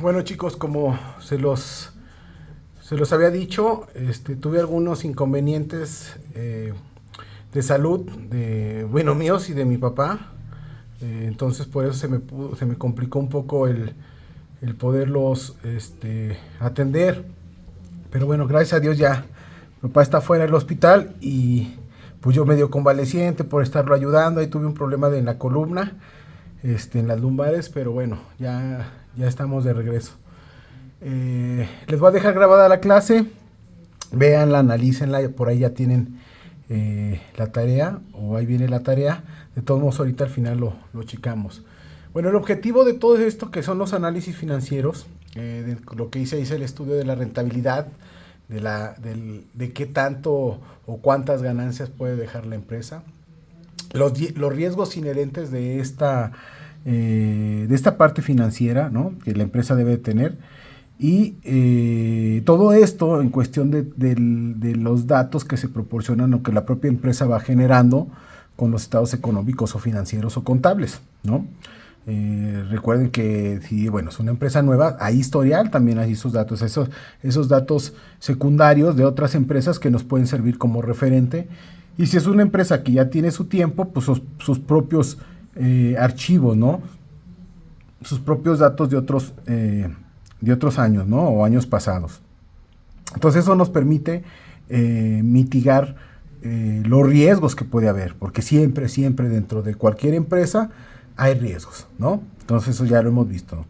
Bueno, chicos, como se los había dicho, tuve algunos inconvenientes de salud, bueno, míos y de mi papá. Entonces, por eso se me complicó un poco el poderlos atender. Pero bueno, gracias a Dios ya mi papá está fuera del hospital y pues yo medio convaleciente por estarlo ayudando. Ahí tuve un problema en la columna, en las lumbares, pero bueno, ya estamos de regreso. Les voy a dejar grabada la clase, véanla, analícenla, por ahí ya tienen la tarea, o ahí viene la tarea. De todos modos, ahorita al final lo checamos. Bueno, el objetivo de todo esto, que son los análisis financieros, lo que hice el estudio de la rentabilidad, de qué tanto o cuántas ganancias puede dejar la empresa, los riesgos inherentes de esta parte financiera, ¿no?, que la empresa debe tener. Y todo esto en cuestión de los datos que se proporcionan o que la propia empresa va generando con los estados económicos o financieros o contables, ¿no? Recuerden que si, bueno, es una empresa nueva, hay historial, también hay esos datos secundarios de otras empresas que nos pueden servir como referente. Y si es una empresa que ya tiene su tiempo, pues sus propios archivos, ¿no? Sus propios datos de otros años, ¿no?, o años pasados. Entonces eso nos permite mitigar los riesgos que puede haber, porque siempre dentro de cualquier empresa hay riesgos, ¿no? Entonces eso ya lo hemos visto,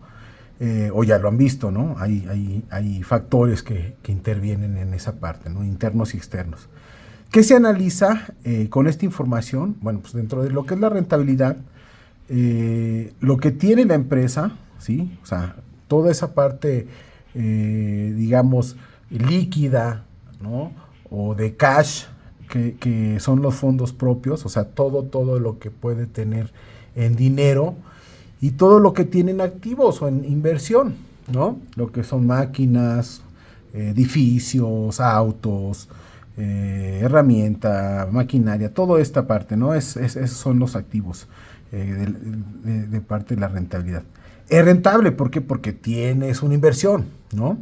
o ya lo han visto, ¿no? Hay factores que intervienen en esa parte, ¿no?, internos y externos. ¿Qué se analiza con esta información? Bueno, pues dentro de lo que es la rentabilidad, lo que tiene la empresa, ¿sí? O sea, toda esa parte, digamos, líquida, ¿no?, o de cash, que son los fondos propios, o sea, todo lo que puede tener en dinero y todo lo que tiene en activos o en inversión, ¿no? Lo que son máquinas, edificios, autos, herramienta, maquinaria, toda esta parte, ¿no? Esos son los activos de parte de la rentabilidad. Es rentable, ¿por qué? Porque tienes una inversión, ¿no?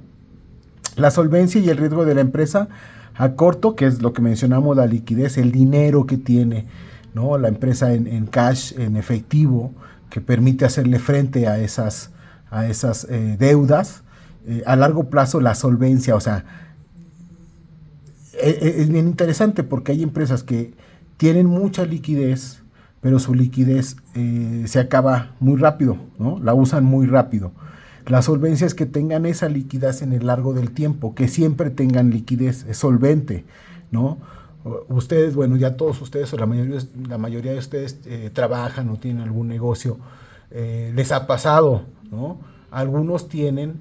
La solvencia y el riesgo de la empresa a corto, que es lo que mencionamos, la liquidez, el dinero que tiene, ¿no?, la empresa en cash, en efectivo, que permite hacerle frente a esas deudas. A largo plazo, la solvencia, o sea, es bien interesante porque hay empresas que tienen mucha liquidez, pero su liquidez se acaba muy rápido, ¿no? La usan muy rápido. La solvencia es que tengan esa liquidez en el largo del tiempo, que siempre tengan liquidez, es solvente, ¿no? Ustedes, bueno, ya todos ustedes, o la mayoría de ustedes trabajan o tienen algún negocio, les ha pasado, ¿no? Algunos tienen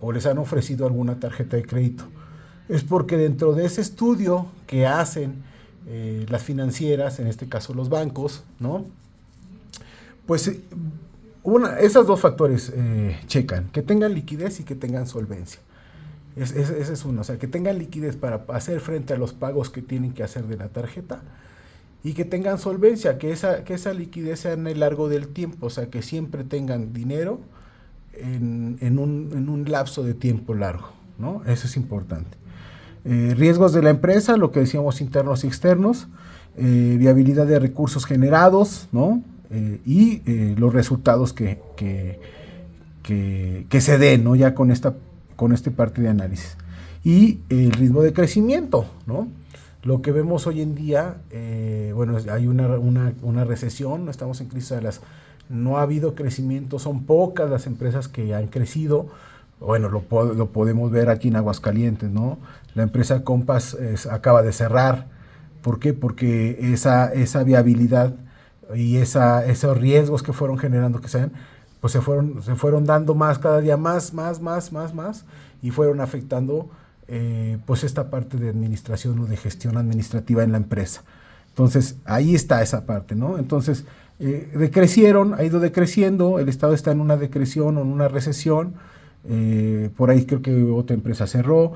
o les han ofrecido alguna tarjeta de crédito. Es porque dentro de ese estudio que hacen las financieras, en este caso los bancos, ¿no?, pues esos dos factores checan, que tengan liquidez y que tengan solvencia. Ese es uno, o sea, que tengan liquidez para hacer frente a los pagos que tienen que hacer de la tarjeta y que tengan solvencia, que esa liquidez sea en el largo del tiempo, o sea, que siempre tengan dinero en un lapso de tiempo largo, ¿no? Eso es importante. Riesgos de la empresa, lo que decíamos, internos y externos, viabilidad de recursos generados, ¿no?, y los resultados que se den, ¿no?, ya con esta parte de análisis. Y el ritmo de crecimiento, ¿no? Lo que vemos hoy en día, bueno, hay una recesión, no estamos en crisis no ha habido crecimiento, son pocas las empresas que han crecido. Bueno, lo podemos ver aquí en Aguascalientes, ¿no? La empresa Compass acaba de cerrar. ¿Por qué? Porque esa viabilidad y esos riesgos que fueron generando que sean, pues se fueron dando más, cada día más, y fueron afectando pues esta parte de administración o de gestión administrativa en la empresa. Entonces, ahí está esa parte, ¿no? Entonces, ha ido decreciendo, el Estado está en una decreción o en una recesión, por ahí creo que otra empresa cerró,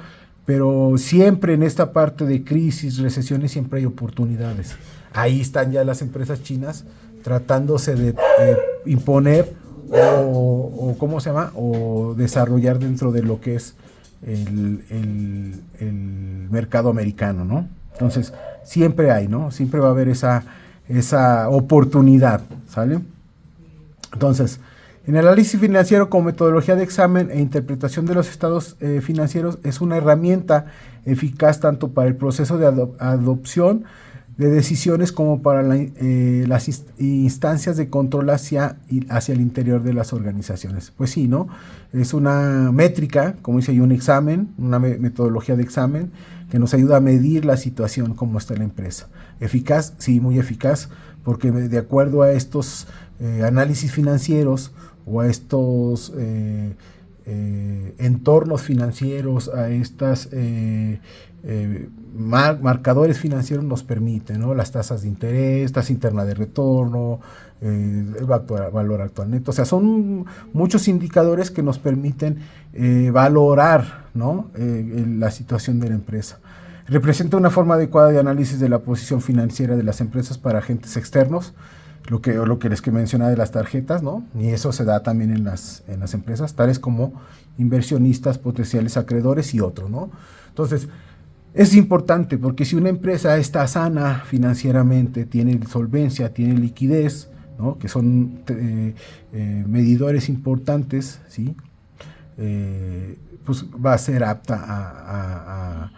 pero siempre en esta parte de crisis, recesiones, siempre hay oportunidades. Ahí están ya las empresas chinas tratándose de imponer o ¿cómo se llama? O desarrollar dentro de lo que es el mercado americano, ¿no? Entonces, siempre hay, ¿no? Siempre va a haber esa oportunidad, ¿sale? Entonces, en el análisis financiero como metodología de examen e interpretación de los estados financieros es una herramienta eficaz tanto para el proceso de adopción de decisiones como para las instancias de control hacia el interior de las organizaciones. Pues sí, ¿no? Es una métrica, como dice yo, un examen, una metodología de examen que nos ayuda a medir la situación, cómo está la empresa. ¿Eficaz? Sí, muy eficaz, porque de acuerdo a estos análisis financieros o a estos entornos financieros, a estas marcadores financieros nos permiten, ¿no? Las tasas de interés, tasa interna de retorno, el valor actual neto. O sea, son muchos indicadores que nos permiten valorar, ¿no? La situación de la empresa. Representa una forma adecuada de análisis de la posición financiera de las empresas para agentes externos, lo que les que mencionaba de las tarjetas, ¿no? Y eso se da también en las empresas, tales como inversionistas, potenciales acreedores y otros, ¿no? Entonces, es importante porque si una empresa está sana financieramente, tiene solvencia, tiene liquidez, ¿no? Que son medidores importantes, ¿sí? Pues va a ser apta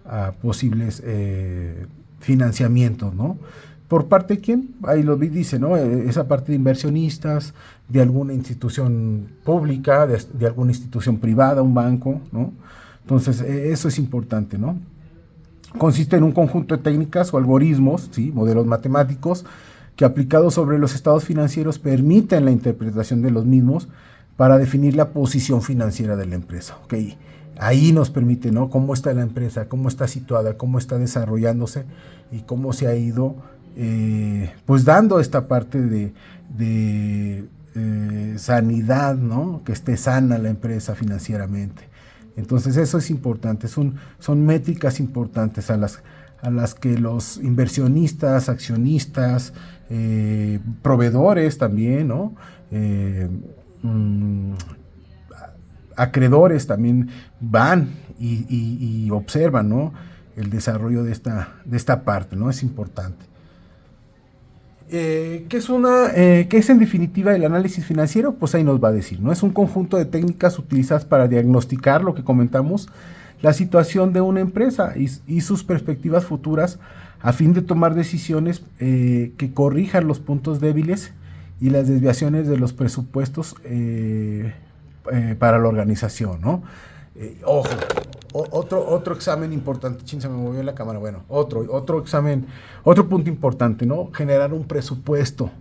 a posibles financiamientos, ¿no? ¿Por parte de quién? Ahí lo dice, ¿no? Esa parte de inversionistas, de alguna institución pública, de alguna institución privada, un banco, ¿no? Entonces, eso es importante, ¿no? Consiste en un conjunto de técnicas o algoritmos, ¿sí? Modelos matemáticos, que aplicados sobre los estados financieros permiten la interpretación de los mismos para definir la posición financiera de la empresa, ¿ok? Ahí nos permite, ¿no? Cómo está la empresa, cómo está situada, cómo está desarrollándose y cómo se ha ido pues dando esta parte de sanidad, ¿no? Que esté sana la empresa financieramente. Entonces eso es importante, son métricas importantes a las que los inversionistas, accionistas, proveedores también, ¿no? Acreedores también van y observan, ¿no? El desarrollo de esta parte, ¿no? Es importante. ¿Qué es en definitiva el análisis financiero? Pues ahí nos va a decir, ¿no? Es un conjunto de técnicas utilizadas para diagnosticar, lo que comentamos, la situación de una empresa y sus perspectivas futuras a fin de tomar decisiones que corrijan los puntos débiles y las desviaciones de los presupuestos para la organización, ¿no? Ojo, otro examen importante, se me movió la cámara, bueno, otro examen, otro punto importante, ¿no? Generar un presupuesto,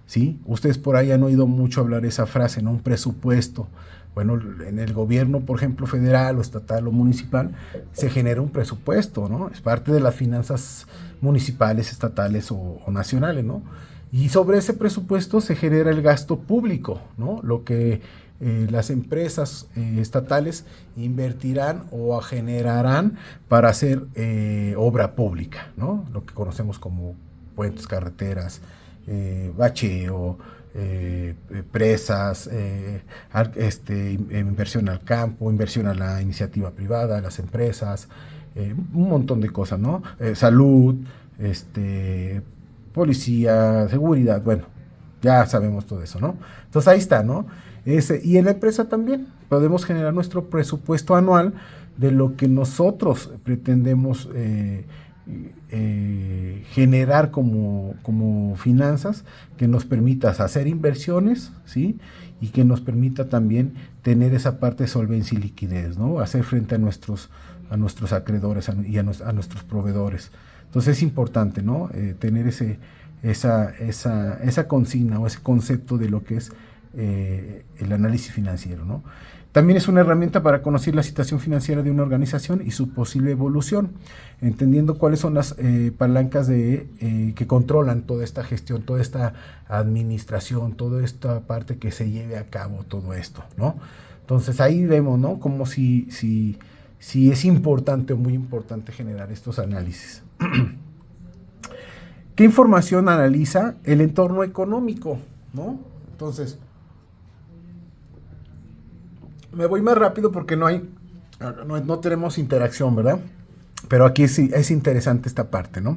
¿sí? Ustedes por ahí han oído mucho hablar esa frase, ¿no? Un presupuesto. Bueno, en el gobierno, por ejemplo, federal o estatal o municipal, se genera un presupuesto, ¿no? Es parte de las finanzas municipales, estatales o nacionales, ¿no? Y sobre ese presupuesto se genera el gasto público, ¿no? Lo que las empresas estatales invertirán o generarán para hacer obra pública, ¿no? Lo que conocemos como puentes, carreteras, bacheo, presas, inversión al campo, inversión a la iniciativa privada, a las empresas, un montón de cosas, ¿no? Salud, policía, seguridad, bueno, ya sabemos todo eso, ¿no? Entonces ahí está, ¿no? Y en la empresa también podemos generar nuestro presupuesto anual de lo que nosotros pretendemos generar como finanzas que nos permita hacer inversiones, ¿sí? Y que nos permita también tener esa parte de solvencia y liquidez, ¿no? Hacer frente a nuestros acreedores y a nuestros proveedores. Entonces es importante, ¿no? Tener esa consigna o ese concepto de lo que es el análisis financiero, ¿no? También es una herramienta para conocer la situación financiera de una organización y su posible evolución, entendiendo cuáles son las palancas que controlan toda esta gestión, toda esta administración, toda esta parte que se lleve a cabo todo esto, ¿no? Entonces ahí vemos, ¿no? Como si es importante o muy importante generar estos análisis. ¿Qué información analiza? El entorno económico, ¿no? Entonces, Me voy más rápido porque no tenemos interacción, ¿verdad? Pero aquí es interesante esta parte, ¿no?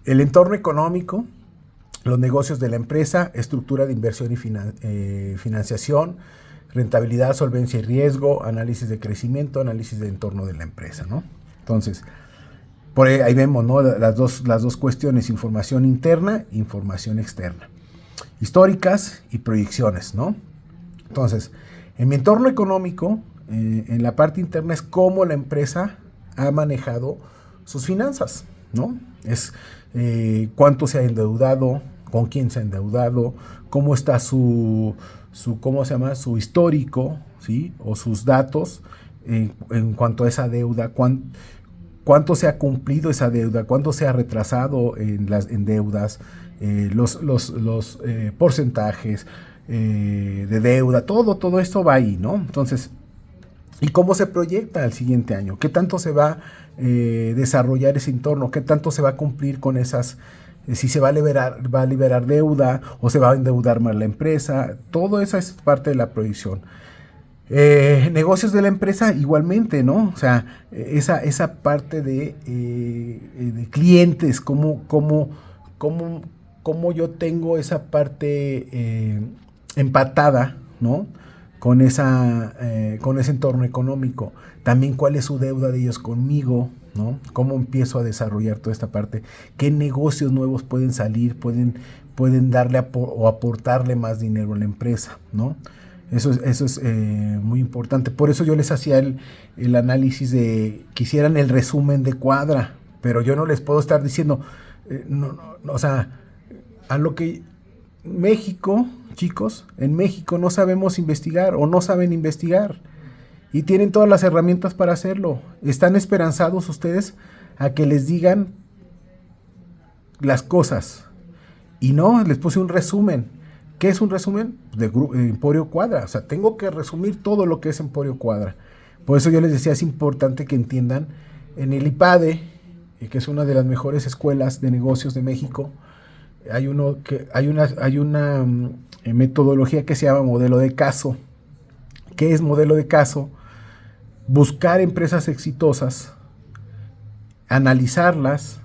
El entorno económico, los negocios de la empresa, estructura de inversión y financiación, rentabilidad, solvencia y riesgo, análisis de crecimiento, análisis de entorno de la empresa, ¿no? Entonces, por ahí vemos, ¿no? Las dos cuestiones, información interna, información externa, históricas y proyecciones, ¿no? Entonces, en mi entorno económico, en la parte interna es cómo la empresa ha manejado sus finanzas, ¿no? Es cuánto se ha endeudado, con quién se ha endeudado, cómo está ¿cómo se llama? Su histórico, ¿sí? O sus datos en cuanto a esa deuda, cuánto se ha cumplido esa deuda, cuánto se ha retrasado en deudas, los porcentajes de deuda, todo esto va ahí, ¿no? Entonces, ¿y cómo se proyecta al siguiente año? ¿Qué tanto se va a desarrollar ese entorno? ¿Qué tanto se va a cumplir con esas? Si se va a liberar deuda o se va a endeudar más la empresa. Todo eso es parte de la proyección. Negocios de la empresa igualmente, ¿no? O sea, esa parte de clientes, cómo yo tengo esa parte empatada, ¿no? Con ese entorno económico. También cuál es su deuda de ellos conmigo, ¿no? Cómo empiezo a desarrollar toda esta parte. ¿Qué negocios nuevos pueden salir, pueden darle o aportarle más dinero a la empresa, ¿no? Eso es muy importante. Por eso yo les hacía el análisis quisieran el resumen de Cuadra, pero yo no les puedo estar diciendo, o sea, a lo que México, chicos, en México no sabemos investigar o no saben investigar y tienen todas las herramientas para hacerlo. Están esperanzados ustedes a que les digan las cosas y no, les puse un resumen. ¿Qué es un resumen? De Emporio Cuadra. O sea, tengo que resumir todo lo que es Emporio Cuadra. Por eso yo les decía, es importante que entiendan en el IPADE, que es una de las mejores escuelas de negocios de México, hay una metodología que se llama modelo de caso. ¿Qué es modelo de caso? Buscar empresas exitosas, analizarlas,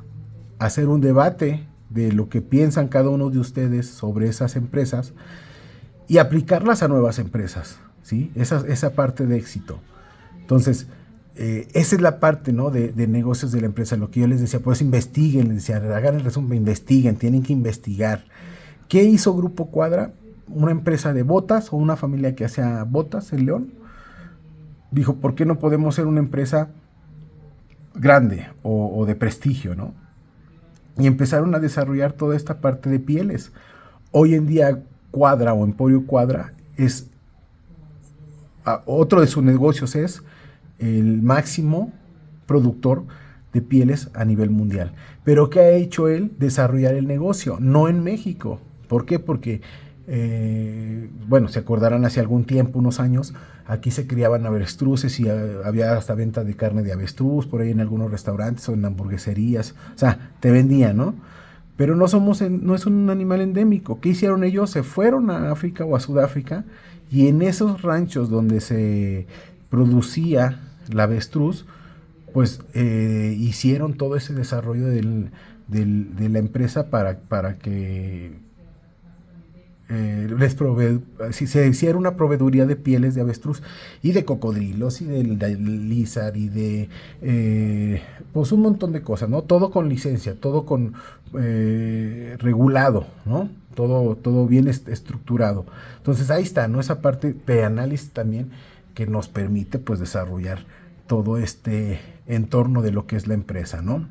hacer un debate de lo que piensan cada uno de ustedes sobre esas empresas y aplicarlas a nuevas empresas, ¿sí? Esa parte de éxito. Entonces, esa es la parte, ¿no? de negocios de la empresa, lo que yo les decía, pues investiguen, les decía, hagan el resumen, investiguen, tienen que investigar. ¿Qué hizo Grupo Cuadra? Una empresa de botas o una familia que hacía botas en León. Dijo, ¿por qué no podemos ser una empresa grande o de prestigio, ¿no? Y empezaron a desarrollar toda esta parte de pieles. Hoy en día Cuadra o Emporio Cuadra otro de sus negocios es el máximo productor de pieles a nivel mundial. Pero ¿qué ha hecho él? Desarrollar el negocio, no en México. ¿Por qué? Porque, se acordarán hace algún tiempo, unos años, aquí se criaban avestruces y había hasta venta de carne de avestruz por ahí en algunos restaurantes o en hamburgueserías. O sea, te vendían, ¿no? Pero no es un animal endémico. ¿Qué hicieron ellos? Se fueron a África o a Sudáfrica y en esos ranchos donde se producía la avestruz, pues hicieron todo ese desarrollo de la empresa para que se hiciera una proveeduría de pieles de avestruz y de cocodrilos y de lizard y de pues un montón de cosas, ¿no? Todo con licencia, todo con regulado, ¿no? Todo bien estructurado. Entonces ahí está, ¿no? Esa parte de análisis también que nos permite pues desarrollar todo este entorno de lo que es la empresa, ¿no?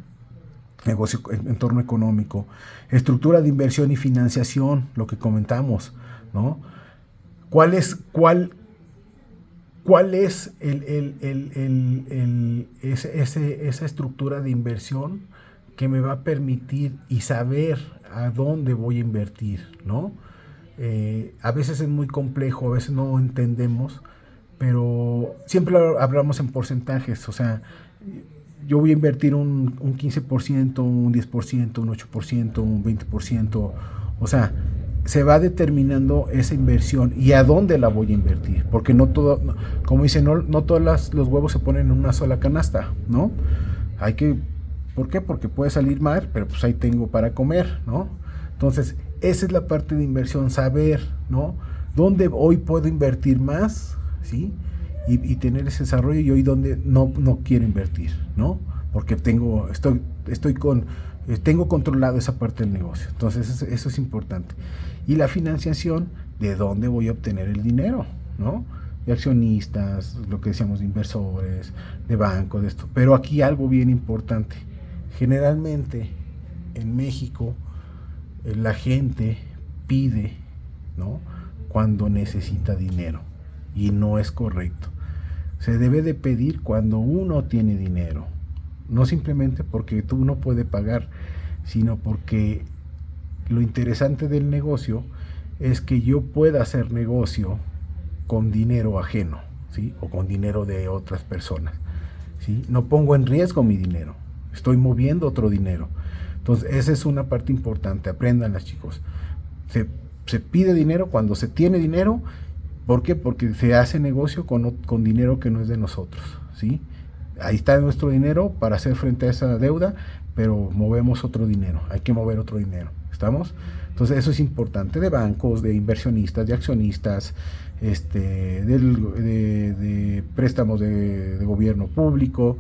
Negocio, entorno económico, estructura de inversión y financiación, lo que comentamos, ¿no? ¿Cuál es esa estructura de inversión que me va a permitir y saber a dónde voy a invertir, ¿no? A veces es muy complejo, a veces no entendemos, pero siempre hablamos en porcentajes, o sea, yo voy a invertir un 15%, un 10%, un 8%, un 20%, o sea, se va determinando esa inversión y a dónde la voy a invertir, porque no todo, como dicen, no todos los huevos se ponen en una sola canasta, ¿no? Hay que, ¿por qué? Porque puede salir mal, pero pues ahí tengo para comer, ¿no? Entonces, esa es la parte de inversión, saber, ¿no? Dónde hoy puedo invertir más, ¿sí? Y tener ese desarrollo, y hoy donde no quiero invertir, ¿no? Porque tengo controlado esa parte del negocio. Entonces, eso es importante. Y la financiación, ¿de dónde voy a obtener el dinero? ¿No? De accionistas, lo que decíamos, de inversores, de bancos, de esto. Pero aquí algo bien importante. Generalmente, en México, la gente pide, ¿no? Cuando necesita dinero. Y no es correcto. Se debe de pedir cuando uno tiene dinero. No simplemente porque tú no puedes pagar, sino porque lo interesante del negocio es que yo pueda hacer negocio con dinero ajeno, ¿sí? O con dinero de otras personas, ¿sí? No pongo en riesgo mi dinero, estoy moviendo otro dinero. Entonces, esa es una parte importante, apréndanlas, chicos. Se pide dinero cuando se tiene dinero. ¿Por qué? Porque se hace negocio con dinero que no es de nosotros, ¿sí? Ahí está nuestro dinero para hacer frente a esa deuda, pero movemos otro dinero, hay que mover otro dinero, ¿estamos? Entonces eso es importante, de bancos, de inversionistas, de accionistas, de préstamos de gobierno público,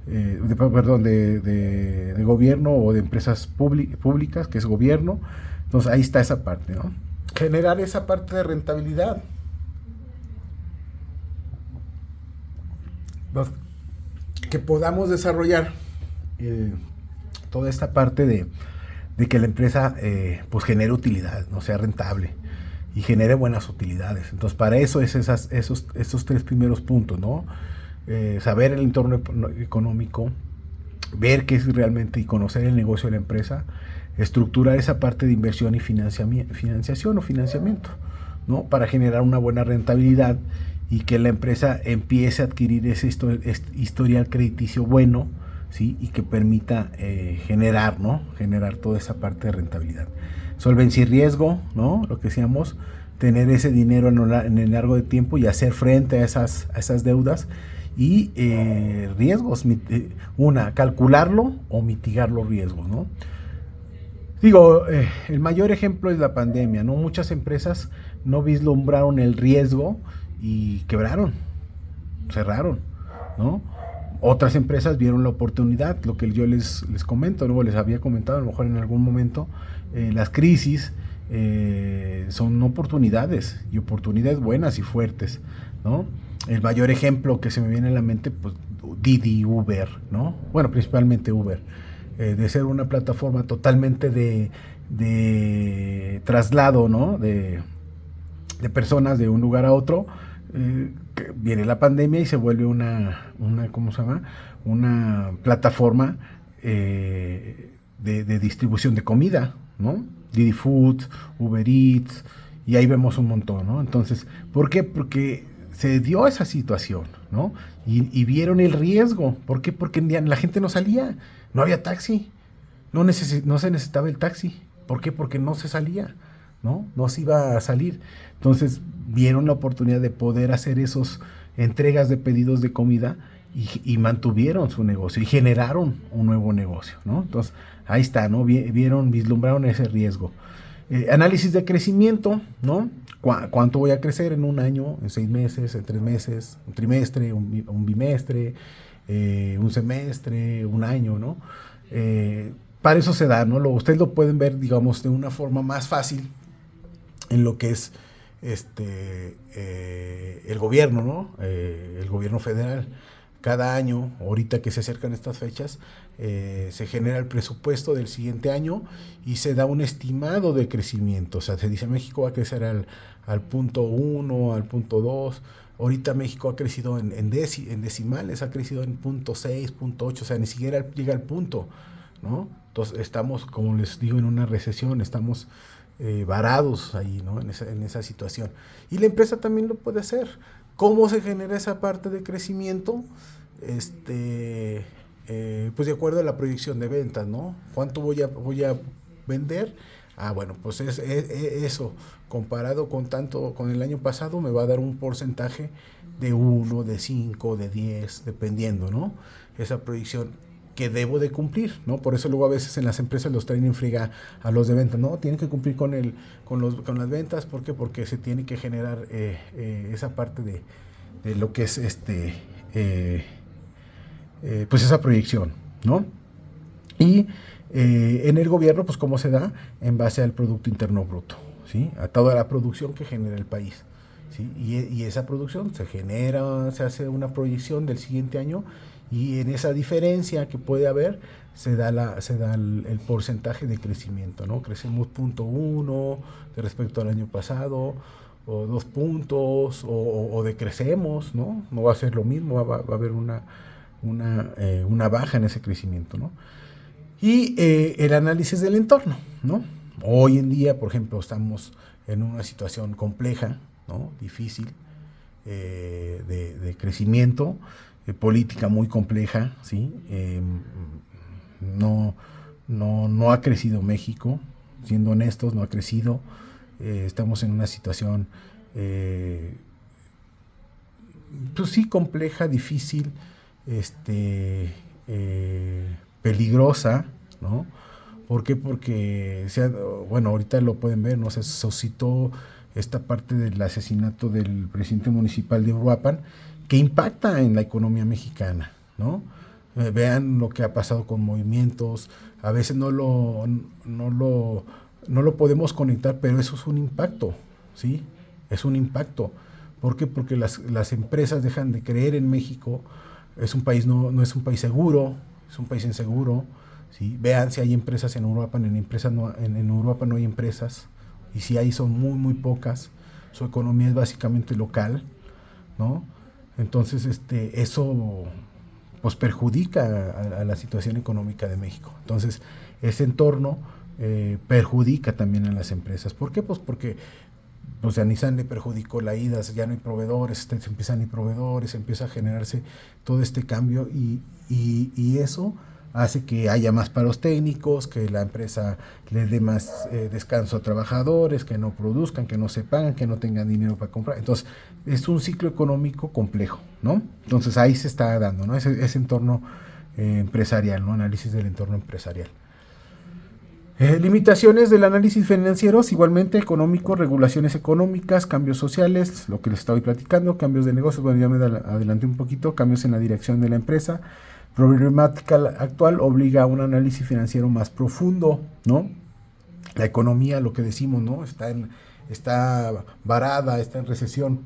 de gobierno o de empresas públicas, que es gobierno. Entonces ahí está esa parte, ¿no? Generar esa parte de rentabilidad. Que podamos desarrollar toda esta parte de que la empresa pues genere utilidad, no sea rentable y genere buenas utilidades. Entonces, para eso es esos tres primeros puntos, ¿no? Saber el entorno económico, ver qué es realmente y conocer el negocio de la empresa, estructurar esa parte de inversión y financiación o financiamiento, ¿no? Para generar una buena rentabilidad y que la empresa empiece a adquirir ese historial crediticio bueno, ¿sí? Y que permita generar, ¿no? Generar toda esa parte de rentabilidad. Solvencia y riesgo, ¿no? Lo que decíamos, tener ese dinero en el largo de tiempo y hacer frente a esas deudas. Y riesgos, calcularlo o mitigar los riesgos, ¿no? Digo, el mayor ejemplo es la pandemia, ¿no? Muchas empresas no vislumbraron el riesgo y quebraron, cerraron, ¿no? Otras empresas vieron la oportunidad, lo que yo les comento, luego les había comentado a lo mejor en algún momento, las crisis son oportunidades, y oportunidades buenas y fuertes, ¿no? El mayor ejemplo que se me viene a la mente, pues Didi, Uber, ¿no? Bueno, principalmente Uber, de ser una plataforma totalmente de traslado, ¿no? De personas de un lugar a otro. Viene la pandemia y se vuelve una ¿cómo se llama? Una plataforma de distribución de comida, ¿no? Didi Food, Uber Eats, y ahí vemos un montón, ¿no? Entonces, ¿por qué? Porque se dio esa situación, ¿no? Y vieron el riesgo. ¿Por qué? Porque la gente no salía, no había taxi, no se necesitaba el taxi. ¿Por qué? Porque no se salía, ¿no? No se iba a salir. Entonces vieron la oportunidad de poder hacer esos entregas de pedidos de comida y mantuvieron su negocio y generaron un nuevo negocio, ¿no? Entonces ahí está, ¿no? Vislumbraron ese riesgo. Análisis de crecimiento, ¿no? ¿Cuánto voy a crecer en un año, en 6 meses, en 3 meses, un trimestre, un bimestre, un semestre, un año, ¿no? Para eso se da, ¿no? Ustedes lo pueden ver, digamos, de una forma más fácil en lo que es el gobierno, ¿no? El gobierno federal. Cada año, ahorita que se acercan estas fechas, se genera el presupuesto del siguiente año y se da un estimado de crecimiento. O sea, se dice México va a crecer al punto 1, al punto 2. Ahorita México ha crecido en decimales, ha crecido en punto 6, punto 8, o sea, ni siquiera llega al punto, ¿no? Entonces estamos, como les digo, en una recesión, estamos varados ahí, ¿no? En esa situación. Y la empresa también lo puede hacer. ¿Cómo se genera esa parte de crecimiento? Pues de acuerdo a la proyección de ventas, ¿no? ¿Cuánto voy a vender? Bueno, pues eso, comparado con el año pasado, me va a dar un porcentaje de 1, de 5, de 10, dependiendo, ¿no? Esa proyección que debo de cumplir, ¿no? Por eso luego a veces en las empresas los traen en friega a los de venta, ¿no? Tienen que cumplir con las ventas, ¿por qué? Porque se tiene que generar esa parte de lo que es pues esa proyección, ¿no? Y en el gobierno, pues cómo se da en base al Producto Interno Bruto, ¿sí? A toda la producción que genera el país, ¿sí? Y esa producción se genera, se hace una proyección del siguiente año y en esa diferencia que puede haber se da el porcentaje de crecimiento, ¿no? Crecemos 0.1 de respecto al año pasado, o 2 puntos, o decrecemos, ¿no? No va a ser lo mismo, va a haber una baja en ese crecimiento, ¿no? Y el análisis del entorno, ¿no? Hoy en día, por ejemplo, estamos en una situación compleja, ¿no? Difícil, de crecimiento, política muy compleja, ¿sí? No ha crecido México, siendo honestos, no ha crecido. Estamos en una situación, pues sí, compleja, difícil, peligrosa, ¿no? ¿Por qué? Porque, bueno, ahorita lo pueden ver, ¿no? Se suscitó esta parte del asesinato del presidente municipal de Uruapan, que impacta en la economía mexicana, ¿no? Vean lo que ha pasado con movimientos, a veces no lo podemos conectar, pero eso es un impacto, ¿sí? Es un impacto. ¿Por qué? Porque las empresas dejan de creer en México. Es un país, no es un país seguro, es un país inseguro, ¿sí? Vean si hay empresas en Uruapan, en Uruapan no hay empresas, y si hay son muy, muy pocas. Su economía es básicamente local, ¿no? Entonces, eso pues perjudica a la situación económica de México. Entonces, ese entorno perjudica también a las empresas. ¿Por qué? Pues porque pues a Nissan le perjudicó la ida, ya no hay proveedores, se empiezan a ir proveedores, empieza a generarse todo este cambio y eso hace que haya más paros técnicos, que la empresa le dé más descanso a trabajadores, que no produzcan, que no se pagan, que no tengan dinero para comprar. Entonces, es un ciclo económico complejo, ¿no? Entonces, ahí se está dando, ¿no? Ese entorno empresarial, ¿no? Análisis del entorno empresarial. Limitaciones del análisis financieros, igualmente económico, regulaciones económicas, cambios sociales, lo que les estaba platicando, cambios de negocios, bueno, ya me adelanté un poquito, cambios en la dirección de la empresa. Problemática actual obliga a un análisis financiero más profundo, ¿no? La economía, lo que decimos, ¿no? Está varada, está en recesión.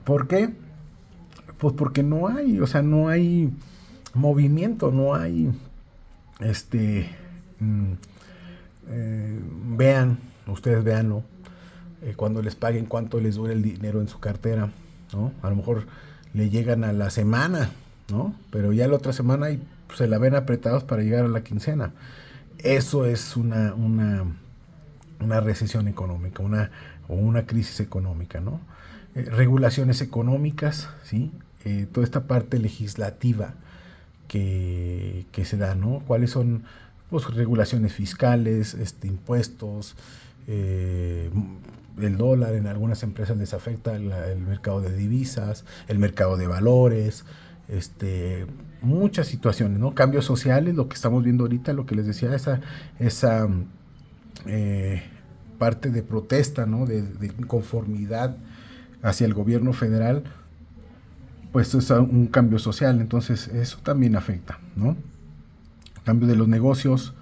¿Por qué? Pues porque no hay movimiento, no hay este mm, vean, ustedes véanlo, cuando les paguen cuánto les dura el dinero en su cartera, ¿no? A lo mejor le llegan a la semana, ¿no? Pero ya la otra semana y pues, se la ven apretados para llegar a la quincena. Eso es una recesión económica, o una crisis económica, ¿no? Regulaciones económicas, ¿sí? Toda esta parte legislativa que se da, ¿no? ¿Cuáles son pues, regulaciones fiscales, impuestos, el dólar? En algunas empresas les afecta el mercado de divisas, el mercado de valores, muchas situaciones, ¿no? Cambios sociales, lo que estamos viendo ahorita, lo que les decía, esa parte de protesta, ¿no? De inconformidad hacia el gobierno federal, pues es un cambio social, entonces eso también afecta, ¿no? Cambio de los negocios,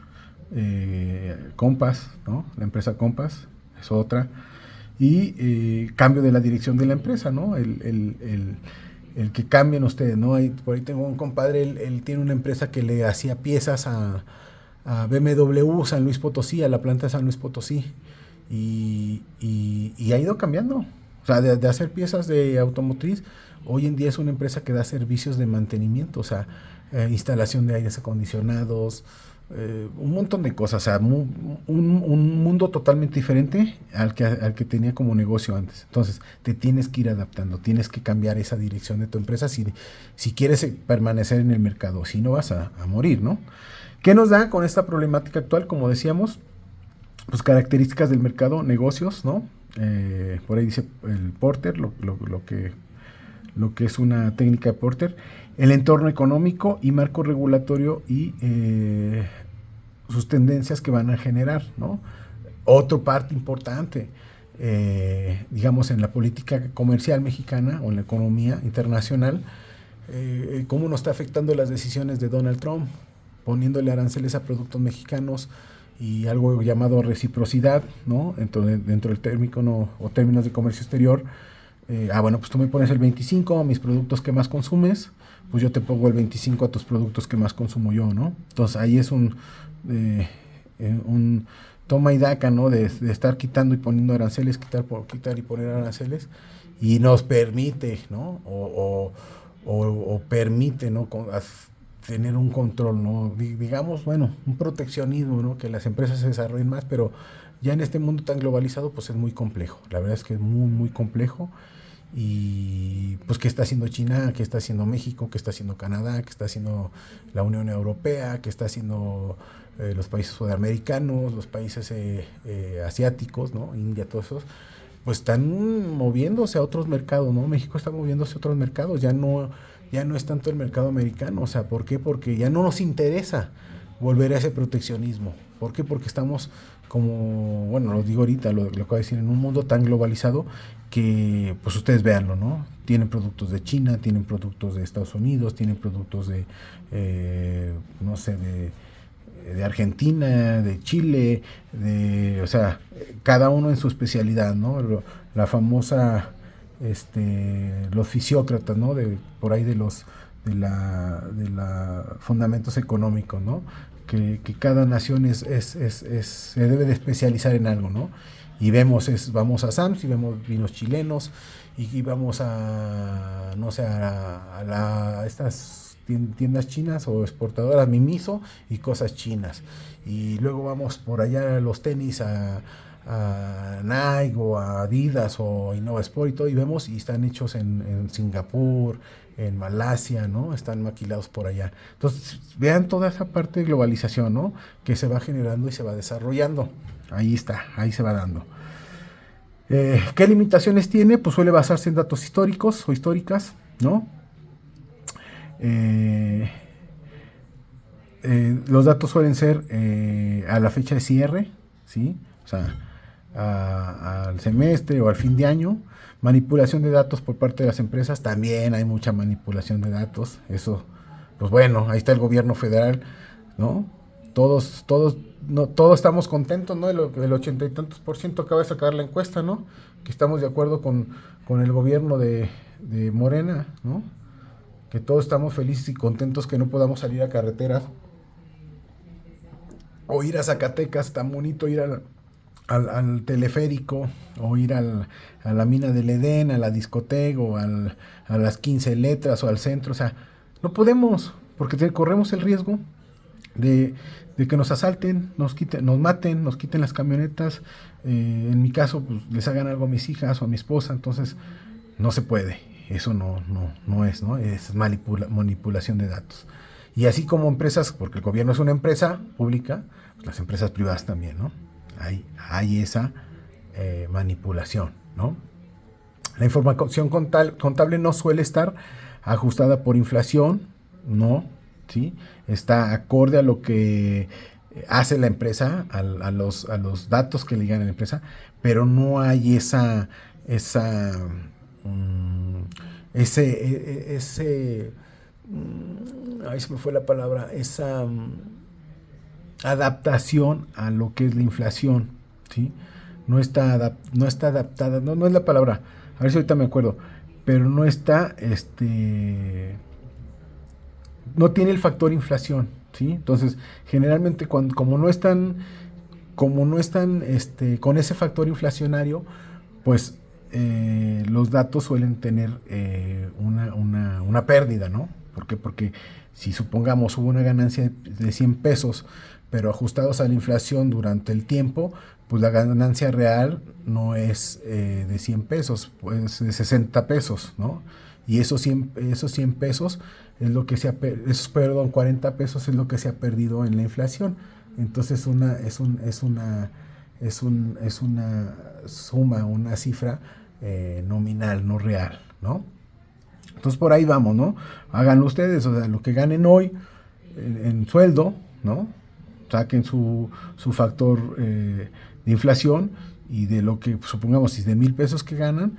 Compass, ¿no? La empresa Compass es otra, y cambio de la dirección de la empresa, ¿no? El que cambien ustedes, ¿no? Por ahí tengo un compadre, él tiene una empresa que le hacía piezas a BMW San Luis Potosí, a la planta de San Luis Potosí, y ha ido cambiando. O sea, de hacer piezas de automotriz, hoy en día es una empresa que da servicios de mantenimiento, o sea, instalación de aires acondicionados, un montón de cosas, o sea, un mundo totalmente diferente al que tenía como negocio antes. Entonces, te tienes que ir adaptando, tienes que cambiar esa dirección de tu empresa si quieres permanecer en el mercado, si no vas a morir, ¿no? ¿Qué nos da con esta problemática actual? Como decíamos, pues características del mercado, negocios, ¿no? Por ahí dice el Porter, lo que es una técnica de Porter, el entorno económico y marco regulatorio y sus tendencias que van a generar, ¿no? Otra parte importante, digamos, en la política comercial mexicana o en la economía internacional, cómo nos está afectando las decisiones de Donald Trump, poniéndole aranceles a productos mexicanos y algo llamado reciprocidad, ¿no? Dentro del término o términos de comercio exterior. Bueno, pues tú me pones el 25 a mis productos que más consumes, pues yo te pongo el 25 a tus productos que más consumo yo, ¿no? Entonces ahí es un toma y daca, ¿no? De estar quitando y poniendo aranceles, quitar y poner aranceles, y nos permite, ¿no? O permite, ¿no? Tener un control, ¿no? Digamos, bueno, un proteccionismo, ¿no? Que las empresas se desarrollen más, pero ya en este mundo tan globalizado, pues es muy complejo. La verdad es que es muy, muy complejo. Y pues qué está haciendo China, qué está haciendo México, qué está haciendo Canadá, qué está haciendo la Unión Europea, qué está haciendo los países sudamericanos, los países asiáticos, ¿no? India, todos esos, pues están moviéndose a otros mercados, ¿no? México está moviéndose a otros mercados, ya no es tanto el mercado americano. O sea, ¿por qué? Porque ya no nos interesa volver a ese proteccionismo. ¿Por qué? Porque estamos como, bueno, lo digo ahorita, lo acabo de decir, en un mundo tan globalizado que, pues ustedes véanlo, ¿no? Tienen productos de China, tienen productos de Estados Unidos, tienen productos de, no sé, de Argentina, de Chile, o sea, cada uno en su especialidad, ¿no? La famosa, los fisiócratas, ¿no? Por ahí de la fundamentos económicos, ¿no? Que cada nación se debe de especializar en algo, ¿no? Y vamos a Sams y vemos vinos chilenos y vamos a, no sé, a estas tiendas chinas o exportadoras Mimiso y cosas chinas. Y luego vamos por allá a los tenis a Nike o a Adidas o Innova Sport y todo, y vemos y están hechos en Singapur, en Malasia, ¿no? Están maquilados por allá. Entonces, vean toda esa parte de globalización, ¿no? Que se va generando y se va desarrollando. Ahí está, ahí se va dando. ¿Qué limitaciones tiene? Pues suele basarse en datos históricos o históricas, ¿no? Los datos suelen ser a la fecha de cierre, ¿sí? O sea, al semestre o al fin de año. Manipulación de datos por parte de las empresas, también hay mucha manipulación de datos. Eso, pues bueno, ahí está el gobierno federal, ¿no? Todos estamos contentos, ¿no? El 80 y tantos % acaba de sacar la encuesta, ¿no? Que estamos de acuerdo con el gobierno de Morena, ¿no? Que todos estamos felices y contentos que no podamos salir a carreteras o ir a Zacatecas, tan bonito ir al teleférico, o ir a la mina del Edén, a la discoteca, o a las 15 letras, o al centro. O sea, no podemos, porque corremos el riesgo de que nos asalten, nos maten, nos quiten las camionetas. En mi caso, pues les hagan algo a mis hijas o a mi esposa. Entonces, no se puede. Eso no es, ¿no? Es manipulación de datos. Y así como empresas, porque el gobierno es una empresa pública, pues las empresas privadas también, ¿no? Hay esa manipulación, ¿no? La información contable no suele estar ajustada por inflación, ¿no? ¿Sí? Está acorde a lo que hace la empresa, a los datos que le llegan a la empresa, pero no hay ese ahí se me fue la palabra, esa adaptación a lo que es la inflación, ¿sí? No está adaptada, no es la palabra, a ver si ahorita me acuerdo, pero no está, no tiene el factor inflación, ¿sí? Entonces, generalmente como no están con ese factor inflacionario, pues los datos suelen tener una pérdida, ¿no? ¿Por qué? Porque si supongamos hubo una ganancia de 100 pesos pero ajustados a la inflación durante el tiempo, pues la ganancia real no es de 100 pesos, pues de 60 pesos, ¿no? Y esos 100 pesos es lo que esos, perdón, 40 pesos es lo que se ha perdido en la inflación. Entonces es una suma, una cifra nominal, no real, ¿no? Entonces por ahí vamos, ¿no? Háganlo ustedes, o sea, lo que ganen hoy en sueldo, ¿no? Saquen su factor de inflación y de lo que, supongamos, si de 1,000 pesos que ganan,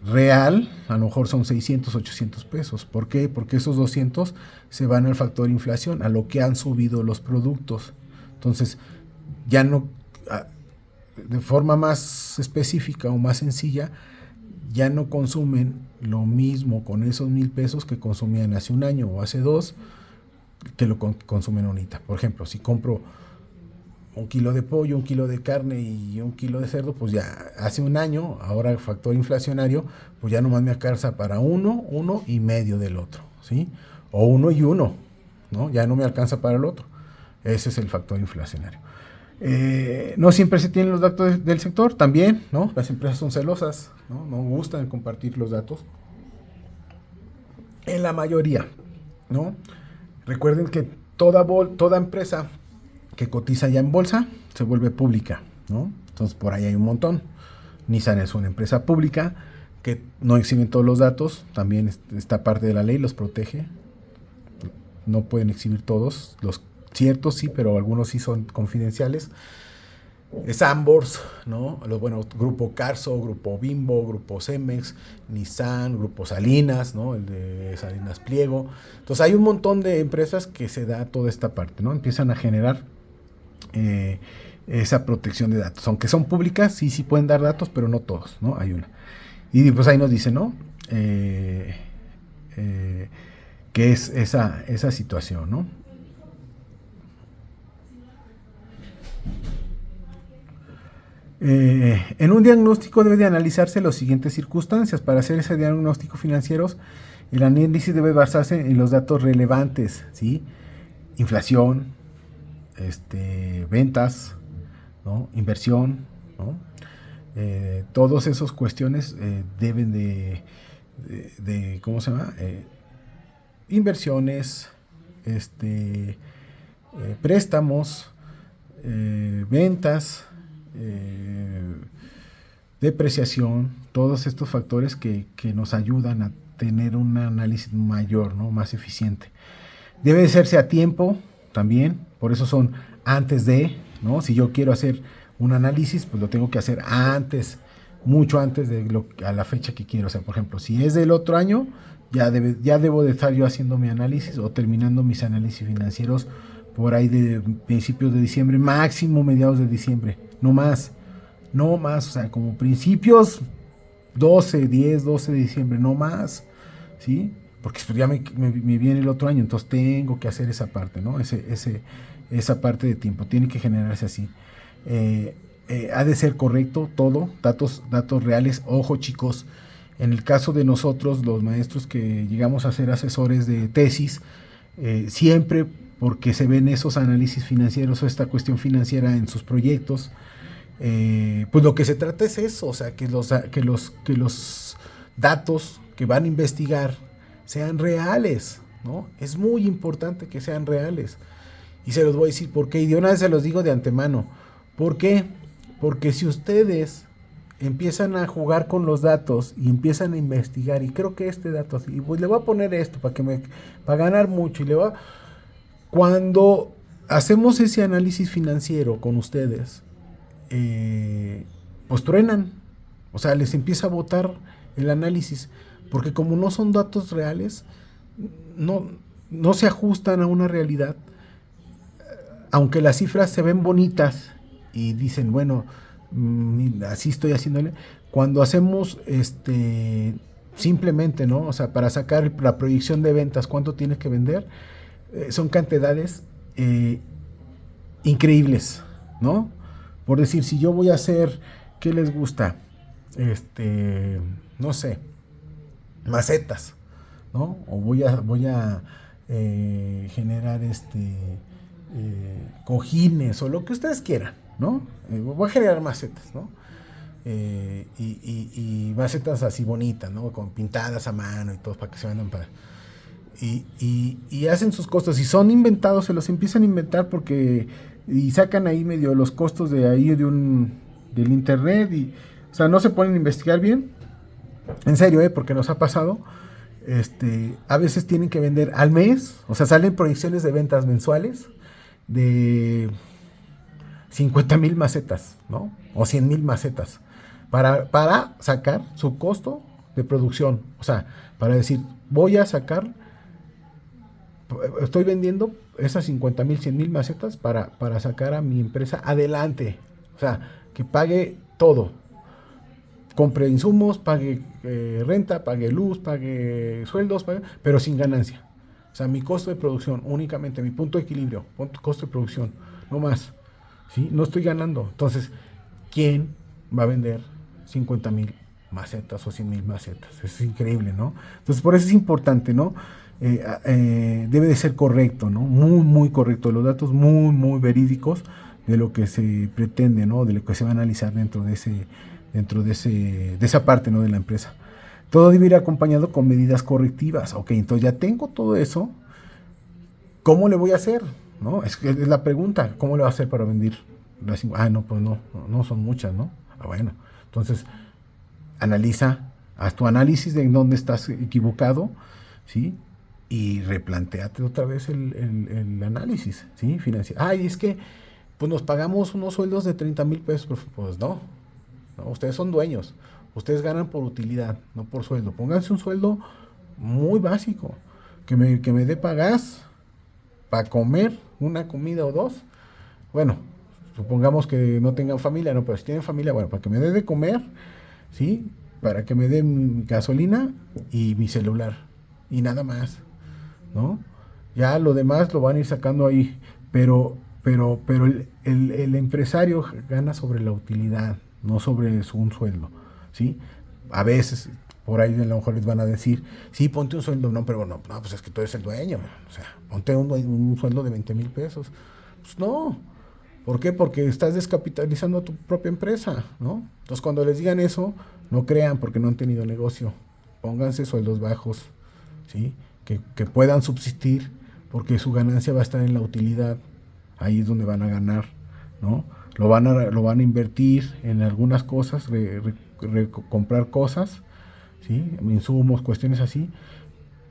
real, a lo mejor son 600, 800 pesos. ¿Por qué? Porque esos 200 se van al factor inflación, a lo que han subido los productos. Entonces, ya no, de forma más específica o más sencilla, ya no consumen lo mismo con esos 1,000 pesos que consumían hace un año o hace dos, que lo consumen ahorita. Por ejemplo, si compro 1 kilo de pollo, 1 kilo de carne y 1 kilo de cerdo, pues ya hace un año, ahora el factor inflacionario, pues ya nomás me alcanza para uno y medio del otro, ¿sí? O uno y uno, ¿no? Ya no me alcanza para el otro. Ese es el factor inflacionario. No siempre se tienen los datos del sector, también, ¿no? Las empresas son celosas, ¿no? No gustan compartir los datos. En la mayoría, ¿no? Recuerden que toda empresa que cotiza ya en bolsa se vuelve pública, ¿no? Entonces por ahí hay un montón. Nissan es una empresa pública que no exhiben todos los datos, también esta parte de la ley los protege. No pueden exhibir todos, los ciertos sí, pero algunos sí son confidenciales. Es Ambors, ¿no? Bueno, Grupo Carso, Grupo Bimbo, Grupo Cemex, Nissan, Grupo Salinas, ¿no? El de Salinas Pliego. Entonces hay un montón de empresas que se da toda esta parte, ¿no? Empiezan a generar esa protección de datos. Aunque son públicas, sí pueden dar datos, pero no todos, ¿no? Hay una. Y pues ahí nos dice, ¿no? Que es esa situación, ¿no? En un diagnóstico debe de analizarse las siguientes circunstancias. Para hacer ese diagnóstico financiero, el análisis debe basarse en los datos relevantes, ¿sí? Inflación, ventas, ¿no? Inversión, ¿no? Todas esas cuestiones deben de ¿cómo se llama? Inversiones, préstamos, ventas, depreciación, todos estos factores que nos ayudan a tener un análisis mayor, ¿no? Más eficiente. Debe de hacerse a tiempo también, por eso son antes de, ¿no? Si yo quiero hacer un análisis, pues lo tengo que hacer antes, mucho antes de a la fecha que quiero. O sea, por ejemplo, si es del otro año, ya debo de estar yo haciendo mi análisis o terminando mis análisis financieros por ahí de principios de diciembre, máximo mediados de diciembre, no más, o sea, como principios 12 de diciembre, no más, ¿sí? Porque pues ya me viene el otro año, entonces tengo que hacer esa parte, ¿no? Esa parte de tiempo, tiene que generarse así. Ha de ser correcto todo, datos reales. Ojo, chicos, en el caso de nosotros, los maestros que llegamos a ser asesores de tesis, siempre porque se ven esos análisis financieros o esta cuestión financiera en sus proyectos, pues lo que se trata es eso, o sea, que los datos que van a investigar sean reales, ¿no? Es muy importante que sean reales. Y se los voy a decir por qué, y de una vez se los digo de antemano. ¿Por qué? Porque si ustedes empiezan a jugar con los datos y empiezan a investigar, y creo que este dato así, y pues le voy a poner esto para ganar mucho, y cuando hacemos ese análisis financiero con ustedes, pues truenan, o sea, les empieza a botar el análisis, porque como no son datos reales, no se ajustan a una realidad, aunque las cifras se ven bonitas y dicen, bueno, así estoy haciéndole. Cuando hacemos simplemente, ¿no? O sea, para sacar la proyección de ventas, cuánto tienes que vender, son cantidades increíbles, ¿no? Por decir, si yo voy a hacer, ¿qué les gusta? No sé, macetas, ¿no? O voy a generar cojines o lo que ustedes quieran, ¿no? Voy a generar macetas, ¿no? Y macetas así bonitas, ¿no? Con pintadas a mano y todo para que se vendan para... Y hacen sus costos. Si son inventados, se los empiezan a inventar porque... Y sacan ahí medio los costos de ahí del internet y... O sea, no se ponen a investigar bien. En serio, porque nos ha pasado. A veces tienen que vender al mes. O sea, salen proyecciones de ventas mensuales de 50,000 macetas, ¿no? O 100,000 macetas. Para sacar su costo de producción. O sea, para decir, voy a sacar... Estoy vendiendo esas 50,000, 100,000 macetas para sacar a mi empresa adelante. O sea, que pague todo. Compre insumos, pague renta, pague luz, pague sueldos, pero sin ganancia. O sea, mi costo de producción, únicamente, mi punto de equilibrio, costo de producción, no más. ¿Sí? No estoy ganando. Entonces, ¿quién va a vender 50,000 macetas o 100,000 macetas? Es increíble, ¿no? Entonces, por eso es importante, ¿no? Debe de ser correcto, ¿no? Muy, muy correcto. Los datos muy, muy verídicos de lo que se pretende, ¿no? De lo que se va a analizar dentro de esa parte, ¿no? De la empresa. Todo debe ir acompañado con medidas correctivas. Ok, entonces ya tengo todo eso. ¿Cómo le voy a hacer? ¿No? Es la pregunta. ¿Cómo le voy a hacer para vender? No, pues no son muchas, ¿no? Bueno, entonces haz tu análisis de en dónde estás equivocado, ¿sí? Y replantéate otra vez el análisis, ¿sí? Financiero. Es que pues nos pagamos unos sueldos de 30,000 pesos. Pues no, ustedes son dueños. Ustedes ganan por utilidad, no por sueldo. Pónganse un sueldo muy básico. Que me dé pagas para comer una comida o dos. Bueno, supongamos que no tengan familia, no, pero si tienen familia, bueno, para que me dé de comer, ¿sí? Para que me dé mi gasolina y mi celular. Y nada más, ¿no? Ya lo demás lo van a ir sacando ahí. Pero el empresario gana sobre la utilidad, no sobre un sueldo, ¿sí? A veces, por ahí a lo mejor les van a decir, sí, ponte un sueldo, no, pero no, pues es que tú eres el dueño, o sea, ponte un sueldo de 20,000 pesos. Pues no. ¿Por qué? Porque estás descapitalizando a tu propia empresa, ¿no? Entonces, cuando les digan eso, no crean porque no han tenido negocio. Pónganse sueldos bajos, ¿sí? Que puedan subsistir porque su ganancia va a estar en la utilidad. Ahí es donde van a ganar, ¿no? Lo van a invertir en algunas cosas, comprar cosas, ¿sí? Insumos, cuestiones así,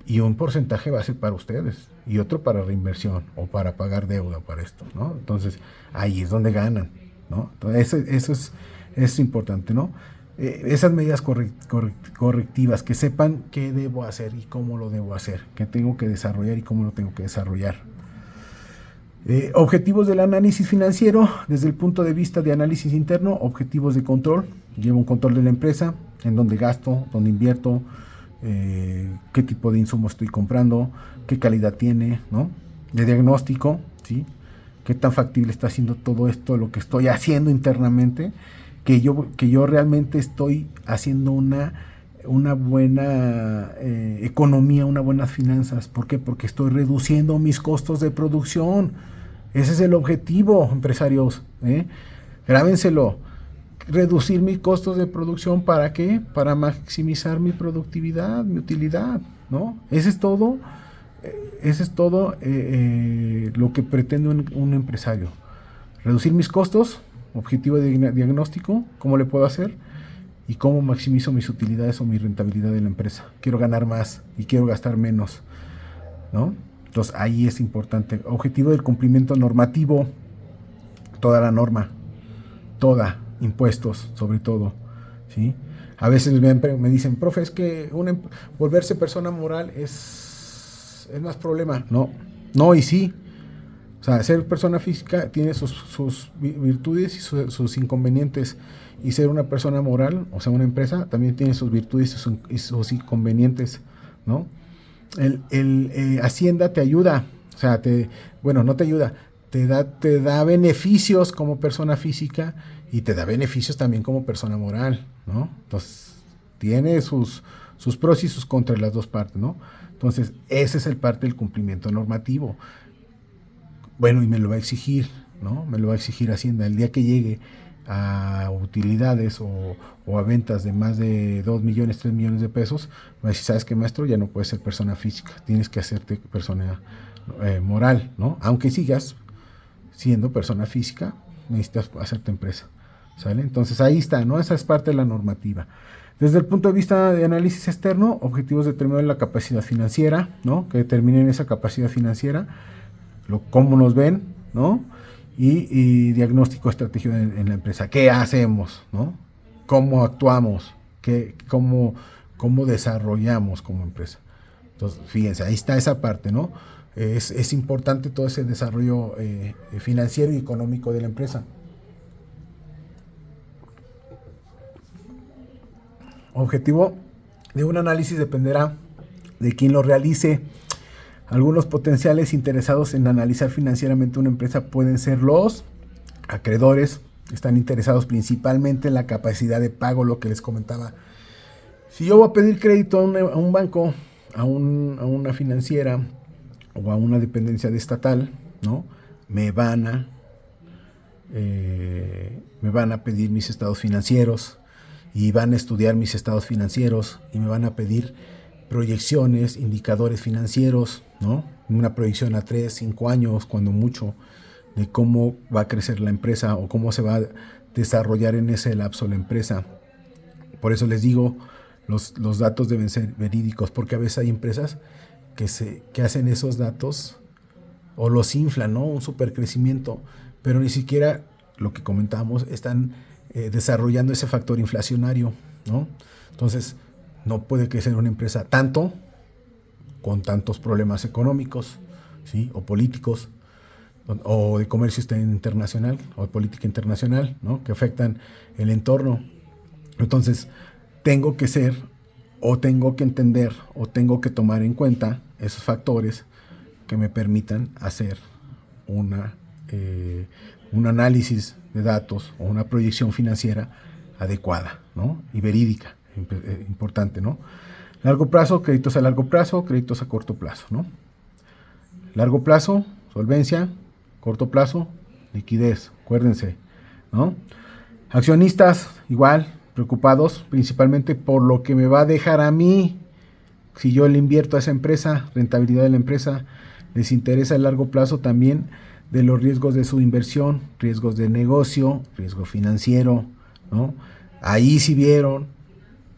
y un porcentaje va a ser para ustedes y otro para reinversión o para pagar deuda para esto, ¿no? Entonces, ahí es donde ganan, ¿no? Entonces, eso es importante, ¿no? Esas medidas correctivas, que sepan qué debo hacer y cómo lo debo hacer, qué tengo que desarrollar y cómo lo tengo que desarrollar. Objetivos del análisis financiero, desde el punto de vista de análisis interno, objetivos de control. Llevo un control de la empresa, en dónde gasto, dónde invierto, qué tipo de insumos estoy comprando, qué calidad tiene, ¿no? De diagnóstico, ¿sí? Qué tan factible está haciendo todo esto, lo que estoy haciendo internamente, que yo realmente estoy haciendo una buena economía, unas buenas finanzas. ¿Por qué? Porque estoy reduciendo mis costos de producción. Ese es el objetivo, empresarios. Grábenselo. Reducir mis costos de producción, ¿para qué? Para maximizar mi productividad, mi utilidad, ¿no? Ese es todo lo que pretende un empresario. Reducir mis costos, objetivo de diagnóstico, ¿cómo le puedo hacer? Y cómo maximizo mis utilidades o mi rentabilidad de la empresa. Quiero ganar más y quiero gastar menos, ¿no? Entonces ahí es importante. Objetivo del cumplimiento normativo, toda la norma, impuestos sobre todo, ¿sí? A veces me dicen, profe, es que volverse persona moral es más problema. No y sí. O sea, ser persona física tiene sus virtudes y sus inconvenientes. Y ser una persona moral, o sea, una empresa, también tiene sus virtudes y sus inconvenientes, ¿no? Hacienda te ayuda, o sea, no te ayuda, te da beneficios como persona física y te da beneficios también como persona moral, ¿no? Entonces, tiene sus pros y sus contras, las dos partes, ¿no? Entonces, ese es el parte del cumplimiento normativo. Bueno, y me lo va a exigir, ¿no? Me lo va a exigir Hacienda. El día que llegue a utilidades o a ventas de más de 2 millones, 3 millones de pesos, va a decir, ¿sabes qué, maestro? Ya no puedes ser persona física, tienes que hacerte persona moral, ¿no? Aunque sigas siendo persona física, necesitas hacerte empresa, ¿sale? Entonces ahí está, ¿no? Esa es parte de la normativa. Desde el punto de vista de análisis externo, objetivos determinados de la capacidad financiera, ¿no? Que determinen esa capacidad financiera, cómo nos ven, ¿no? Y diagnóstico estratégico en la empresa. ¿Qué hacemos, no? ¿Cómo actuamos? ¿Cómo desarrollamos como empresa? Entonces, fíjense, ahí está esa parte, ¿no? Es importante todo ese desarrollo financiero y económico de la empresa. Objetivo de un análisis dependerá de quién lo realice. Algunos potenciales interesados en analizar financieramente una empresa pueden ser los acreedores. Están interesados principalmente en la capacidad de pago, lo que les comentaba. Si yo voy a pedir crédito a un banco, a una financiera o a una dependencia de estatal, ¿no? Me van a pedir mis estados financieros y van a estudiar mis estados financieros y me van a pedir proyecciones, indicadores financieros, ¿no? Una proyección a 3, 5 años, cuando mucho, de cómo va a crecer la empresa o cómo se va a desarrollar en ese lapso la empresa. Por eso les digo, los datos deben ser verídicos, porque a veces hay empresas que hacen esos datos o los inflan, ¿no? Un supercrecimiento, pero ni siquiera, lo que comentábamos, están desarrollando ese factor inflacionario, ¿no? Entonces, no puede crecer una empresa tanto con tantos problemas económicos, ¿sí? O políticos, o de comercio internacional, o de política internacional, ¿no? Que afectan el entorno. Entonces, tengo que ser, o tengo que entender, o tengo que tomar en cuenta esos factores que me permitan hacer un análisis de datos o una proyección financiera adecuada, ¿no? Y verídica. Importante, ¿no? Largo plazo, créditos a largo plazo, créditos a corto plazo, ¿no? Largo plazo, solvencia; corto plazo, liquidez, acuérdense, ¿no? Accionistas, igual, preocupados principalmente por lo que me va a dejar a mí si yo le invierto a esa empresa, rentabilidad de la empresa. Les interesa el largo plazo también de los riesgos de su inversión, riesgos de negocio, riesgo financiero, ¿no? Ahí si vieron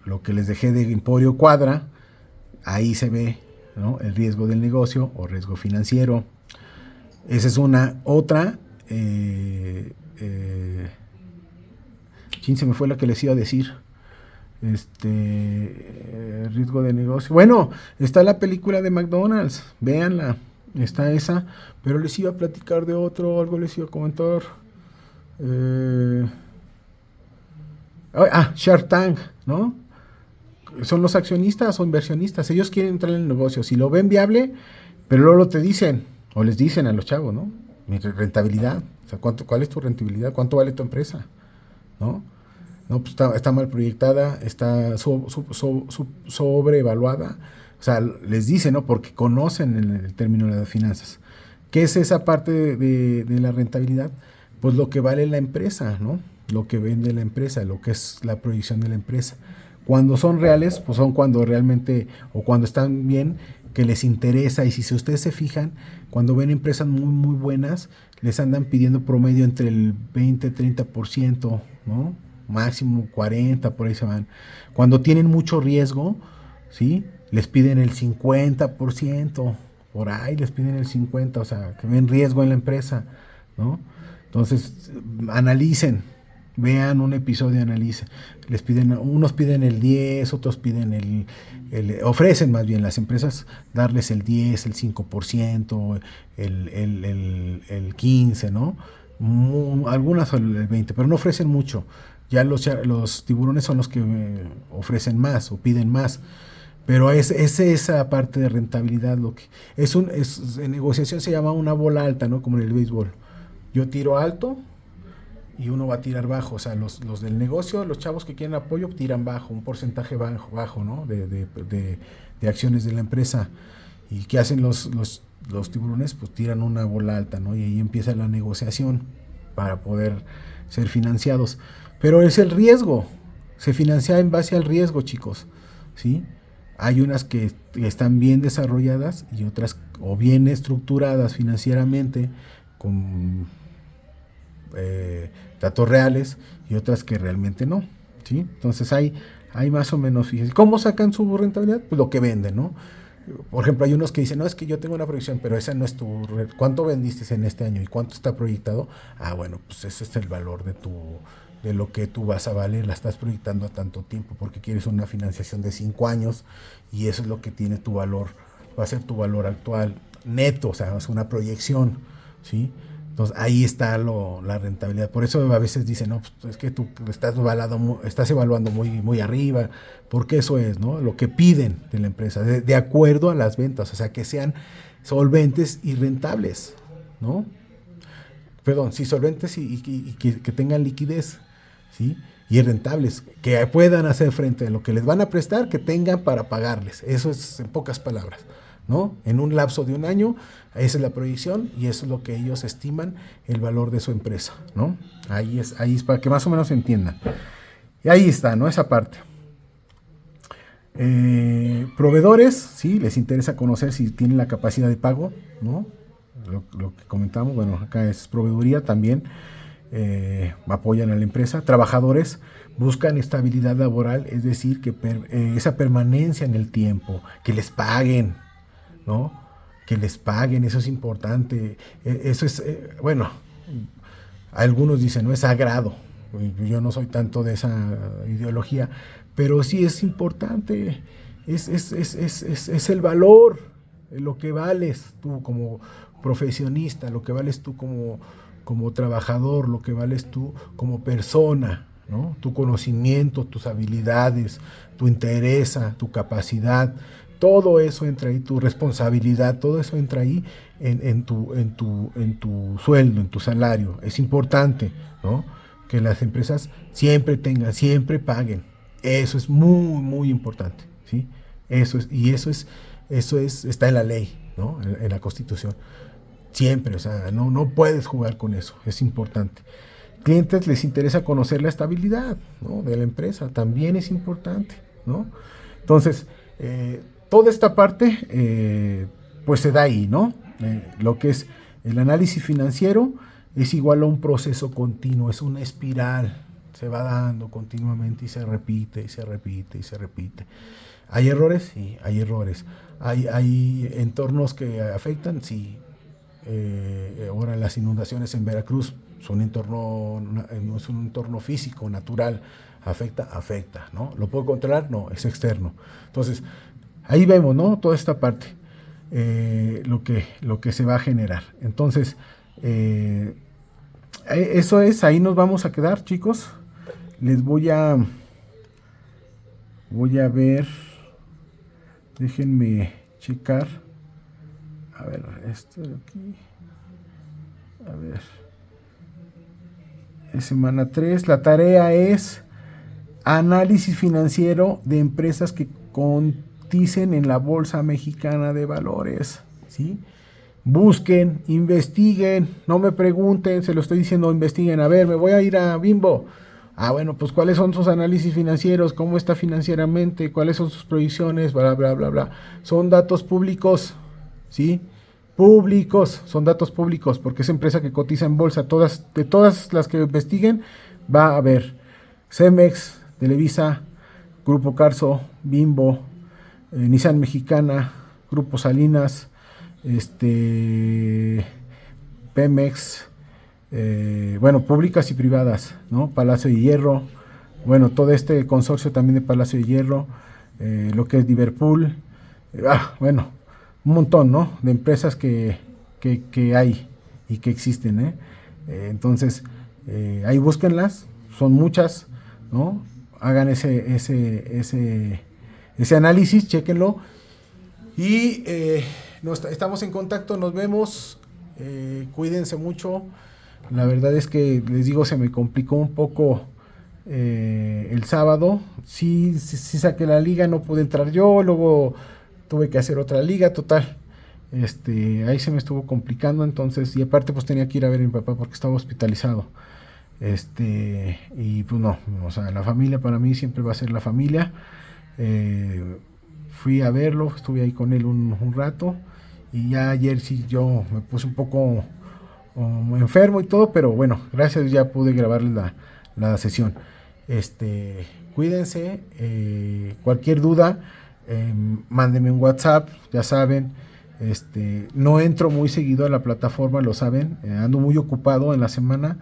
lo que les dejé de Emporio Cuadra, ahí se ve, ¿no? El riesgo del negocio o riesgo financiero. Esa es otra. ¿Quién se me fue la que les iba a decir? Riesgo de negocio. Bueno, está la película de McDonald's, véanla, está esa, pero les iba a platicar de algo les iba a comentar. Shark Tank, ¿no? Son los accionistas o inversionistas, ellos quieren entrar en el negocio, si lo ven viable, pero luego te dicen, o les dicen a los chavos, ¿no? Mi rentabilidad, o sea, ¿cuál es tu rentabilidad? ¿Cuánto vale tu empresa? ¿No? No, pues está mal proyectada, está sobrevaluada. O sea, les dicen, ¿no? Porque conocen el término de las finanzas. ¿Qué es esa parte de la rentabilidad? Pues lo que vale la empresa, ¿no? Lo que vende la empresa, lo que es la proyección de la empresa. Cuando son reales, pues son cuando realmente, o cuando están bien, que les interesa. Y si ustedes se fijan, cuando ven empresas muy, muy buenas, les andan pidiendo promedio entre el 20-30%, ¿no? Máximo 40%, por ahí se van. Cuando tienen mucho riesgo, ¿sí? Les piden el 50%, por ahí les piden el 50%, o sea, que ven riesgo en la empresa, ¿no? Entonces, analicen, vean un episodio, analicen. Unos piden el 10, otros piden ofrecen más bien las empresas darles el 10, el 5%, el 15%, ¿no? Algunas el 20%, pero no ofrecen mucho. Ya los tiburones son los que ofrecen más o piden más. Pero es esa parte de rentabilidad lo que en negociación se llama una bola alta, ¿no? Como en el béisbol. Yo tiro alto y uno va a tirar bajo. O sea, los del negocio, los chavos que quieren apoyo, tiran bajo, un porcentaje bajo, ¿no? De acciones de la empresa. ¿Y qué hacen los tiburones? Pues tiran una bola alta, ¿no? Y ahí empieza la negociación para poder ser financiados. Pero es el riesgo, se financia en base al riesgo, chicos, ¿sí? Hay unas que están bien desarrolladas y otras o bien estructuradas financieramente con datos reales y otras que realmente no, ¿sí? Entonces hay más o menos, fíjense, ¿cómo sacan su rentabilidad? Pues lo que venden, ¿no? Por ejemplo, hay unos que dicen, no, es que yo tengo una proyección, pero esa no es tu... ¿Cuánto vendiste en este año y cuánto está proyectado? Ah, bueno, pues ese es el valor de lo que tú vas a valer, la estás proyectando a tanto tiempo, porque quieres una financiación de 5 años y eso es lo que tiene tu valor, va a ser tu valor actual neto, o sea, es una proyección, ¿sí? Entonces ahí está la rentabilidad. Por eso a veces dicen, no, pues es que tú estás evaluando muy arriba, porque eso es, ¿no? Lo que piden de la empresa, de acuerdo a las ventas, o sea, que sean solventes y rentables, ¿no? Perdón, sí, solventes y que tengan liquidez, ¿sí? Y rentables, que puedan hacer frente a lo que les van a prestar, que tengan para pagarles. Eso es en pocas palabras, ¿no? En un lapso de un año, esa es la proyección y eso es lo que ellos estiman el valor de su empresa, ¿no? Ahí es para que más o menos entiendan. Y ahí está, ¿no? Esa parte. Proveedores, sí, les interesa conocer si tienen la capacidad de pago, ¿no? Lo que comentamos, bueno, acá es proveeduría también, apoyan a la empresa. Trabajadores buscan estabilidad laboral, es decir, que esa permanencia en el tiempo, que les paguen, ¿no? Que les paguen, eso es importante. Eso es, bueno, algunos dicen, no es sagrado. Yo no soy tanto de esa ideología, pero sí es importante. Es el valor, lo que vales tú como profesionista, lo que vales tú como trabajador, lo que vales tú como persona, ¿no? Tu conocimiento, tus habilidades, tu interés, tu capacidad, todo eso entra ahí, tu responsabilidad, todo eso entra ahí en tu sueldo, en tu salario. Es importante, ¿no? Que las empresas siempre tengan, siempre paguen. Eso es muy importante, ¿sí? Eso está en la ley, ¿no? En la Constitución. Siempre, o sea, no puedes jugar con eso, es importante. Clientes les interesa conocer la estabilidad, ¿no? De la empresa, también es importante, ¿no? Entonces, toda esta parte, pues se da ahí, ¿no? Lo que es el análisis financiero es igual a un proceso continuo, es una espiral, se va dando continuamente y se repite y se repite y se repite. ¿Hay errores? Sí, hay errores. ¿Hay entornos que afectan? Sí. Ahora las inundaciones en Veracruz son no es un entorno físico, natural. Afecta, ¿no? ¿Lo puedo controlar? No, es externo. Entonces, ahí vemos, ¿no? Toda esta parte, lo que se va a generar. Entonces, eso es, ahí nos vamos a quedar, chicos. Les voy a ver, déjenme checar. A ver, esto de aquí. A ver. Es semana 3. La tarea es análisis financiero de empresas que coticen en la Bolsa Mexicana de Valores, ¿sí? Busquen, investiguen, no me pregunten, se lo estoy diciendo, investiguen. A ver, me voy a ir a Bimbo. Ah, bueno, pues ¿cuáles son sus análisis financieros? ¿Cómo está financieramente? ¿Cuáles son sus proyecciones? Bla, bla, bla, bla. Son datos públicos, ¿sí? Públicos, son datos públicos, porque es empresa que cotiza en bolsa. De todas las que investiguen, va a haber Cemex, Televisa, Grupo Carso, Bimbo, Nissan Mexicana, Grupo Salinas, Pemex, bueno, públicas y privadas, ¿no? Palacio de Hierro, bueno, todo este consorcio también de Palacio de Hierro, lo que es Liverpool, bueno, un montón, ¿no? De empresas que hay y que existen, entonces, ahí búsquenlas, son muchas, ¿no? Hagan ese análisis, chéquenlo y estamos en contacto, nos vemos, cuídense mucho. La verdad es que les digo, se me complicó un poco el sábado. Sí saqué la liga, no pude entrar yo, luego tuve que hacer otra liga, total. ahí se me estuvo complicando, entonces, y aparte pues tenía que ir a ver a mi papá porque estaba hospitalizado. Y pues no, o sea, la familia para mí siempre va a ser la familia. Eh, Fui a verlo, estuve ahí con él un rato, y ya ayer sí yo me puse un poco enfermo y todo, pero bueno, gracias a Dios ya pude grabarles la sesión. Cuídense, cualquier duda, mándenme un WhatsApp, ya saben. No entro muy seguido a la plataforma, lo saben, ando muy ocupado en la semana.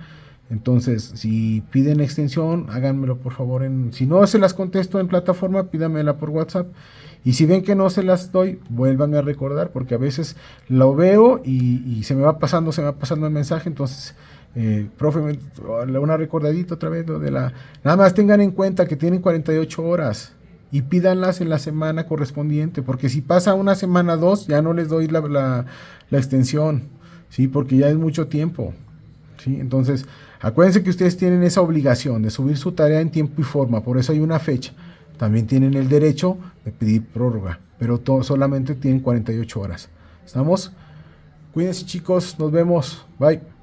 Entonces, si piden extensión, háganmelo por favor. Si no se las contesto en plataforma, pídamela por WhatsApp. Y si ven que no se las doy, vuelvan a recordar, porque a veces lo veo y se me va pasando el mensaje. Entonces, profe, una recordadita otra vez, lo de la... Nada más tengan en cuenta que tienen 48 horas y pídanlas en la semana correspondiente, porque si pasa una semana, dos, ya no les doy la extensión, ¿sí? Porque ya es mucho tiempo. ¿Sí? Entonces, acuérdense que ustedes tienen esa obligación de subir su tarea en tiempo y forma, por eso hay una fecha. También tienen el derecho de pedir prórroga, pero solamente tienen 48 horas. ¿Estamos? Cuídense chicos, nos vemos. Bye.